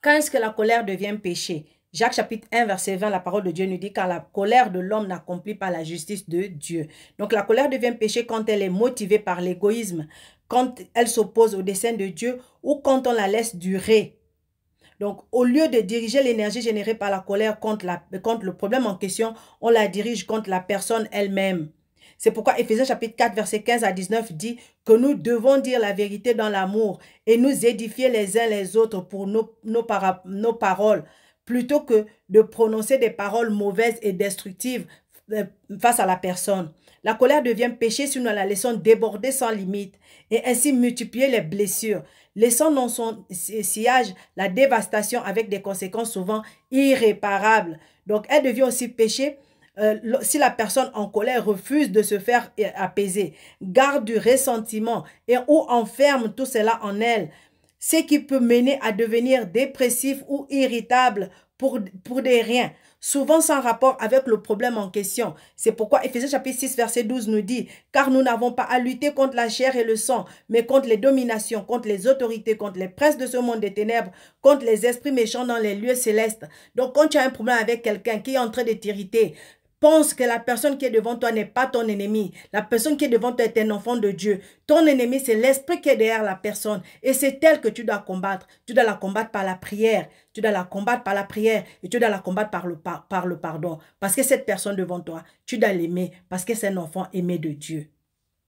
Quand est-ce que la colère devient péché? Jacques chapitre 1 verset 20, la parole de Dieu nous dit car la colère de l'homme n'accomplit pas la justice de Dieu. Donc la colère devient péché quand elle est motivée par l'égoïsme, quand elle s'oppose au dessein de Dieu ou quand on la laisse durer. Donc au lieu de diriger l'énergie générée par la colère contre le problème en question, on la dirige contre la personne elle-même. C'est pourquoi Éphésiens chapitre 4 verset 15 à 19 dit que nous devons dire la vérité dans l'amour et nous édifier les uns les autres pour nos paroles, plutôt que de prononcer des paroles mauvaises et destructives face à la personne. La colère devient péché si nous la laissons déborder sans limite et ainsi multiplier les blessures, laissant dans son sillage la dévastation avec des conséquences souvent irréparables. Donc, elle devient aussi péché si la personne en colère refuse de se faire apaiser, garde du ressentiment et ou enferme tout cela en elle, ce qui peut mener à devenir dépressif ou irritable pour des riens, souvent sans rapport avec le problème en question. C'est pourquoi Éphésiens chapitre 6 verset 12 nous dit « Car nous n'avons pas à lutter contre la chair et le sang, mais contre les dominations, contre les autorités, contre les princes de ce monde des ténèbres, contre les esprits méchants dans les lieux célestes. » Donc quand tu as un problème avec quelqu'un qui est en train de t'irriter, pense que la personne qui est devant toi n'est pas ton ennemi. La personne qui est devant toi est un enfant de Dieu. Ton ennemi, c'est l'esprit qui est derrière la personne. Et c'est elle que tu dois combattre. Tu dois la combattre par la prière. Tu dois la combattre par la prière. Et tu dois la combattre par le pardon. Parce que cette personne devant toi, tu dois l'aimer. Parce que c'est un enfant aimé de Dieu.